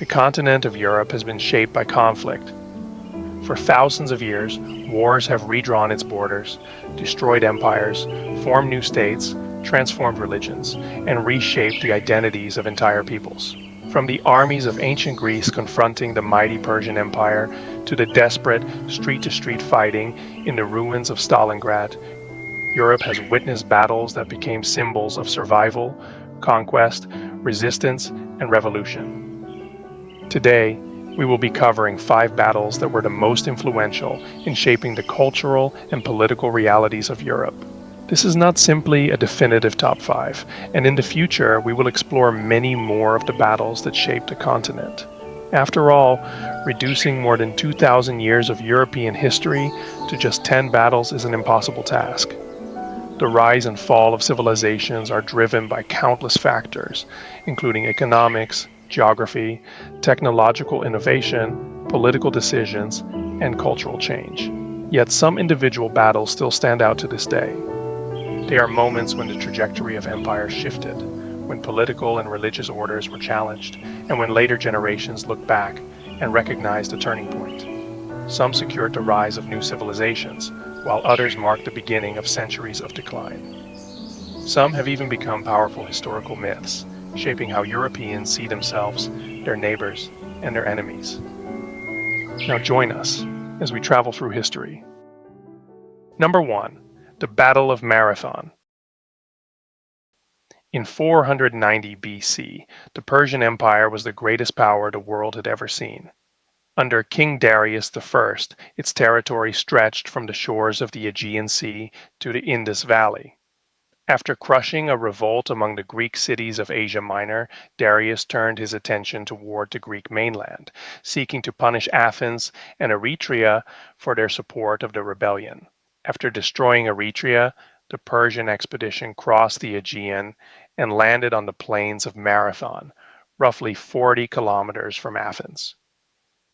The continent of Europe has been shaped by conflict. For thousands of years, wars have redrawn its borders, destroyed empires, formed new states, transformed religions, and reshaped the identities of entire peoples. From the armies of ancient Greece confronting the mighty Persian Empire to the desperate street-to-street fighting in the ruins of Stalingrad, Europe has witnessed battles that became symbols of survival, conquest, resistance, and revolution. Today, we will be covering 5 battles that were the most influential in shaping the cultural and political realities of Europe. This is not simply a definitive top 5, and in the future we will explore many more of the battles that shaped the continent. After all, reducing more than 2,000 years of European history to just 10 battles is an impossible task. The rise and fall of civilizations are driven by countless factors, including economics, geography, technological innovation, political decisions, and cultural change. Yet some individual battles still stand out to this day. They are moments when the trajectory of empires shifted, when political and religious orders were challenged, and when later generations looked back and recognized a turning point. Some secured the rise of new civilizations, while others marked the beginning of centuries of decline. Some have even become powerful historical myths, shaping how Europeans see themselves, their neighbors, and their enemies. Now join us as we travel through history. Number 1. The Battle of Marathon. In 490 BC, the Persian Empire was the greatest power the world had ever seen. Under King Darius I, its territory stretched from the shores of the Aegean Sea to the Indus Valley. After crushing a revolt among the Greek cities of Asia Minor, Darius turned his attention toward the Greek mainland, seeking to punish Athens and Eretria for their support of the rebellion. After destroying Eretria, the Persian expedition crossed the Aegean and landed on the plains of Marathon, roughly 40 kilometers from Athens.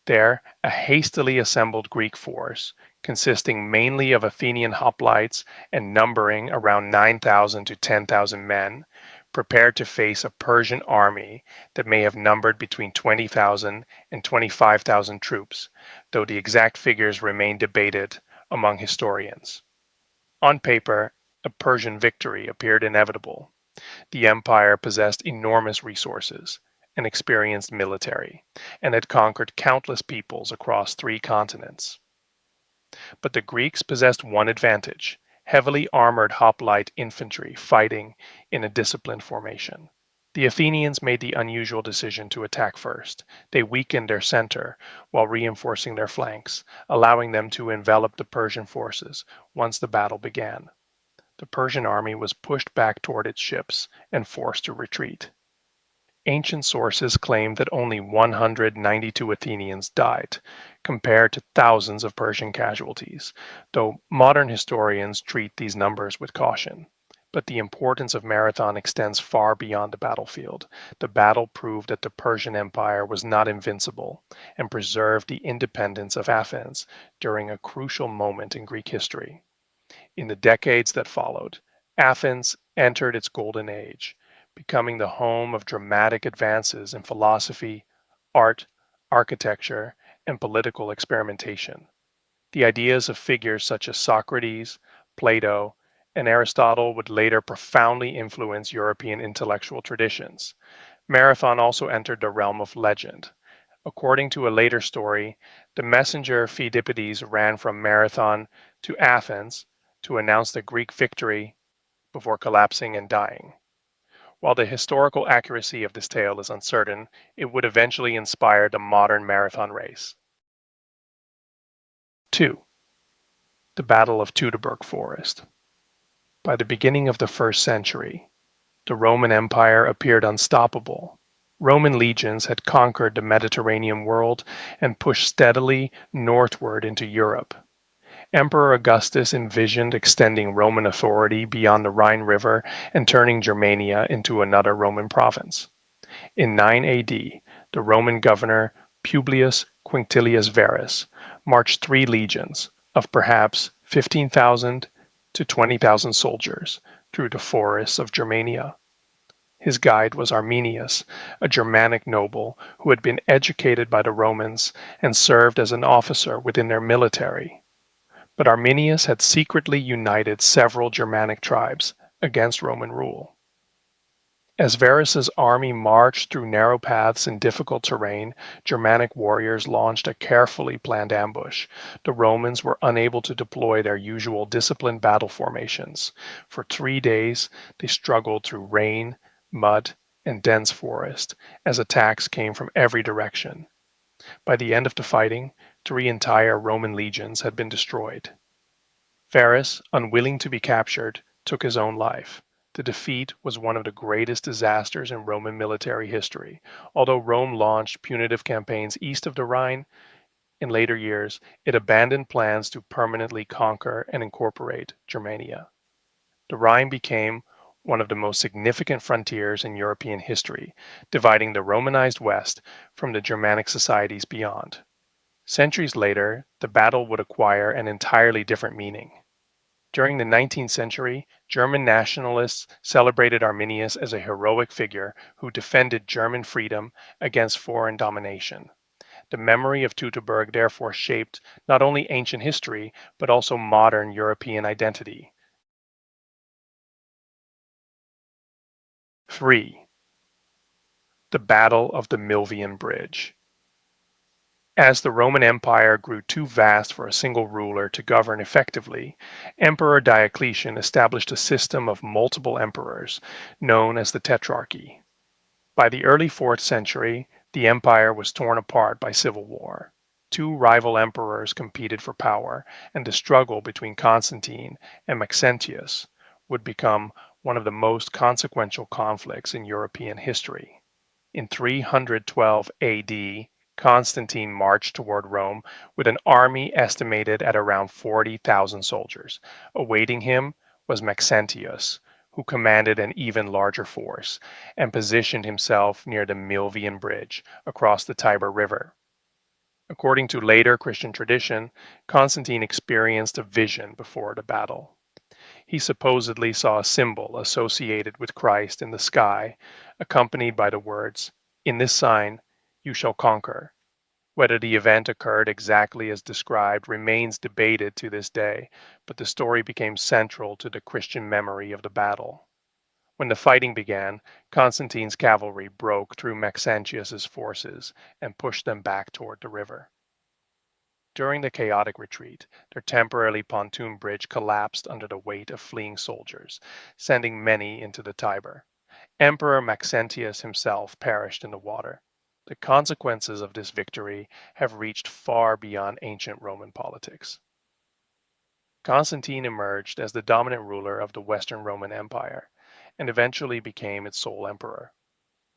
There, a hastily assembled Greek force, consisting mainly of Athenian hoplites and numbering around 9,000 to 10,000 men, prepared to face a Persian army that may have numbered between 20,000 and 25,000 troops, though the exact figures remain debated among historians. On paper, a Persian victory appeared inevitable. The empire possessed enormous resources, an experienced military, and had conquered countless peoples across 3 continents. But the Greeks possessed one advantage: heavily armored hoplite infantry fighting in a disciplined formation. The Athenians made the unusual decision to attack first. They weakened their center while reinforcing their flanks, allowing them to envelop the Persian forces once the battle began. The Persian army was pushed back toward its ships and forced to retreat. Ancient sources claim that only 192 Athenians died, compared to thousands of Persian casualties, though modern historians treat these numbers with caution. But the importance of Marathon extends far beyond the battlefield. The battle proved that the Persian Empire was not invincible and preserved the independence of Athens during a crucial moment in Greek history. In the decades that followed, Athens entered its golden age, becoming the home of dramatic advances in philosophy, art, architecture, and political experimentation. The ideas of figures such as Socrates, Plato, and Aristotle would later profoundly influence European intellectual traditions. Marathon also entered the realm of legend. According to a later story, the messenger Pheidippides ran from Marathon to Athens to announce the Greek victory before collapsing and dying. While the historical accuracy of this tale is uncertain, it would eventually inspire the modern marathon race. 2. The Battle of Teutoburg Forest. By the beginning of the 1st century, the Roman Empire appeared unstoppable. Roman legions had conquered the Mediterranean world and pushed steadily northward into Europe. Emperor Augustus envisioned extending Roman authority beyond the Rhine River and turning Germania into another Roman province. In 9 AD, the Roman governor Publius Quinctilius Varus marched 3 legions of perhaps 15,000 to 20,000 soldiers through the forests of Germania. His guide was Arminius, a Germanic noble who had been educated by the Romans and served as an officer within their military. But Arminius had secretly united several Germanic tribes against Roman rule. As Varus's army marched through narrow paths and difficult terrain, Germanic warriors launched a carefully planned ambush. The Romans were unable to deploy their usual disciplined battle formations. For 3 days, they struggled through rain, mud, and dense forest as attacks came from every direction. By the end of the fighting, 3 entire Roman legions had been destroyed. Varus, unwilling to be captured, took his own life. The defeat was one of the greatest disasters in Roman military history. Although Rome launched punitive campaigns east of the Rhine, in later years it abandoned plans to permanently conquer and incorporate Germania. The Rhine became one of the most significant frontiers in European history, dividing the Romanized West from the Germanic societies beyond. Centuries later, the battle would acquire an entirely different meaning. During the 19th century, German nationalists celebrated Arminius as a heroic figure who defended German freedom against foreign domination. The memory of Teutoburg therefore shaped not only ancient history, but also modern European identity. 3. The Battle of the Milvian Bridge. As the Roman Empire grew too vast for a single ruler to govern effectively, Emperor Diocletian established a system of multiple emperors, known as the Tetrarchy. By the early 4th century, the empire was torn apart by civil war. Two rival emperors competed for power, and the struggle between Constantine and Maxentius would become one of the most consequential conflicts in European history. In 312 AD, Constantine marched toward Rome with an army estimated at around 40,000 soldiers. Awaiting him was Maxentius, who commanded an even larger force and positioned himself near the Milvian Bridge across the Tiber River. According to later Christian tradition, Constantine experienced a vision before the battle. He supposedly saw a symbol associated with Christ in the sky, accompanied by the words, "In this sign you shall conquer." Whether the event occurred exactly as described remains debated to this day, but the story became central to the Christian memory of the battle. When the fighting began, Constantine's cavalry broke through Maxentius's forces and pushed them back toward the river. During the chaotic retreat, their temporary pontoon bridge collapsed under the weight of fleeing soldiers, sending many into the Tiber. Emperor Maxentius himself perished in the water. The consequences of this victory have reached far beyond ancient Roman politics. Constantine emerged as the dominant ruler of the Western Roman Empire and eventually became its sole emperor.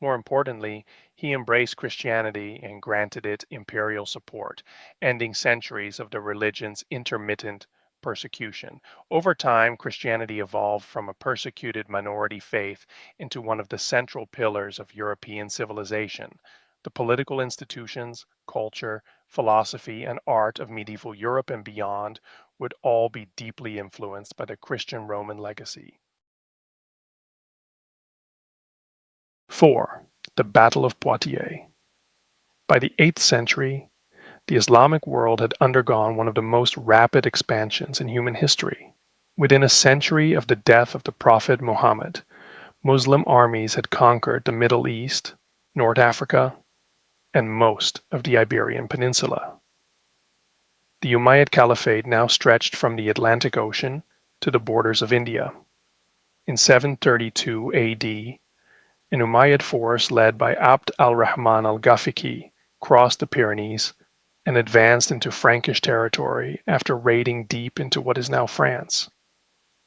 More importantly, he embraced Christianity and granted it imperial support, ending centuries of the religion's intermittent persecution. Over time, Christianity evolved from a persecuted minority faith into one of the central pillars of European civilization. The political institutions, culture, philosophy, and art of medieval Europe and beyond would all be deeply influenced by the Christian Roman legacy. 4. The Battle of Poitiers. By the 8th century, the Islamic world had undergone one of the most rapid expansions in human history. Within a century of the death of the Prophet Muhammad, Muslim armies had conquered the Middle East, North Africa, and most of the Iberian Peninsula. The Umayyad Caliphate now stretched from the Atlantic Ocean to the borders of India. In 732 AD, an Umayyad force led by Abd al-Rahman al-Ghafiqi crossed the Pyrenees and advanced into Frankish territory after raiding deep into what is now France.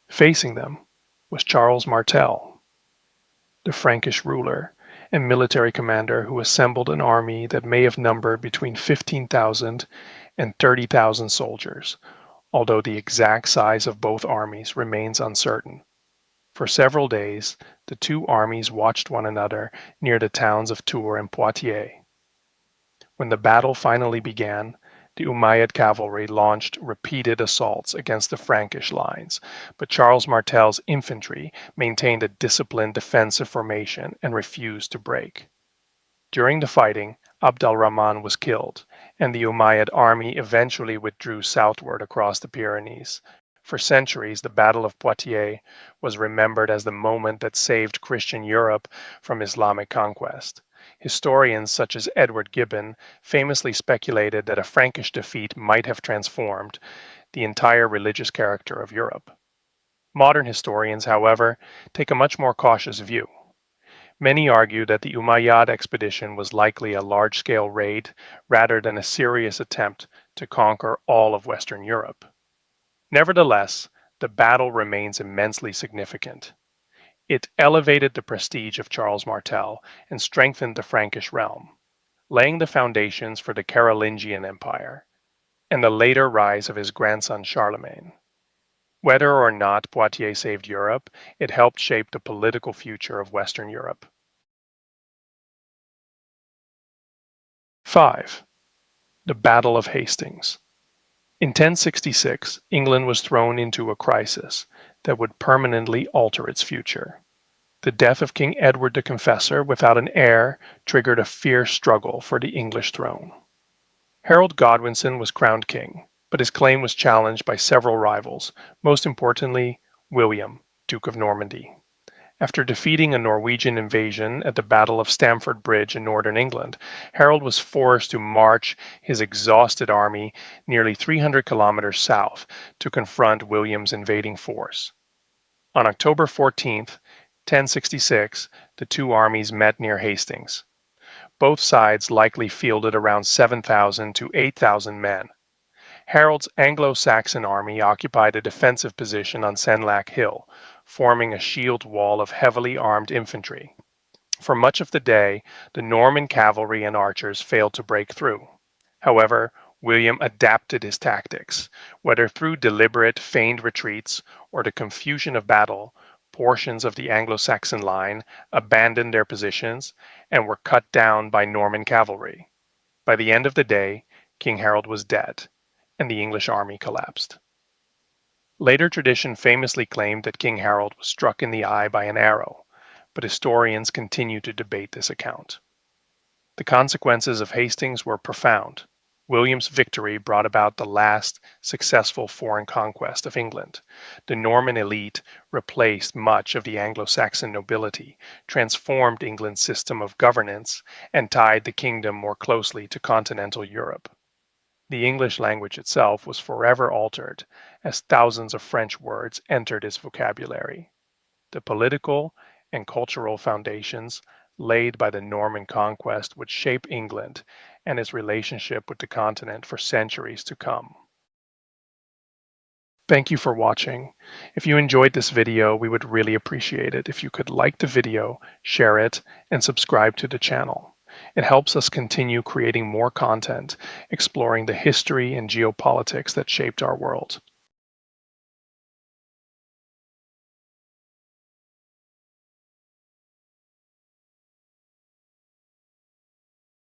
Facing them was Charles Martel, the Frankish ruler and military commander who assembled an army that may have numbered between 15,000 and 30,000 soldiers, although the exact size of both armies remains uncertain. For several days, the two armies watched one another near the towns of Tours and Poitiers. When the battle finally began, The Umayyad cavalry launched repeated assaults against the Frankish lines, but Charles Martel's infantry maintained a disciplined defensive formation and refused to break. During the fighting, Abd al-Rahman was killed, and the Umayyad army eventually withdrew southward across the Pyrenees. For centuries, the Battle of Poitiers was remembered as the moment that saved Christian Europe from Islamic conquest. Historians such as Edward Gibbon famously speculated that a Frankish defeat might have transformed the entire religious character of Europe. Modern historians, however, take a much more cautious view. Many argue that the Umayyad expedition was likely a large-scale raid rather than a serious attempt to conquer all of Western Europe. Nevertheless, the battle remains immensely significant. It elevated the prestige of Charles Martel and strengthened the Frankish realm, laying the foundations for the Carolingian Empire and the later rise of his grandson Charlemagne. Whether or not Poitiers saved Europe, it helped shape the political future of Western Europe. 5. The Battle of Hastings. In 1066, England was thrown into a crisis that would permanently alter its future. The death of King Edward the Confessor without an heir triggered a fierce struggle for the English throne. Harold Godwinson was crowned king, but his claim was challenged by several rivals, most importantly, William, Duke of Normandy. After defeating a Norwegian invasion at the Battle of Stamford Bridge in northern England, Harold was forced to march his exhausted army nearly 300 kilometers south to confront William's invading force. On October 14, 1066, the two armies met near Hastings. Both sides likely fielded around 7,000 to 8,000 men. Harold's Anglo-Saxon army occupied a defensive position on Senlac Hill, forming a shield wall of heavily armed infantry. For much of the day, the Norman cavalry and archers failed to break through. However, William adapted his tactics. Whether through deliberate, feigned retreats or the confusion of battle, portions of the Anglo-Saxon line abandoned their positions and were cut down by Norman cavalry. By the end of the day, King Harold was dead, and the English army collapsed. Later tradition famously claimed that King Harold was struck in the eye by an arrow, but historians continue to debate this account. The consequences of Hastings were profound. William's victory brought about the last successful foreign conquest of England. The Norman elite replaced much of the Anglo-Saxon nobility, transformed England's system of governance, and tied the kingdom more closely to continental Europe. The English language itself was forever altered, as thousands of French words entered its vocabulary. The political and cultural foundations laid by the Norman conquest would shape England and its relationship with the continent for centuries to come. Thank you for watching. If you enjoyed this video, we would really appreciate it if you could like the video, share it, and subscribe to the channel. It helps us continue creating more content, exploring the history and geopolitics that shaped our world.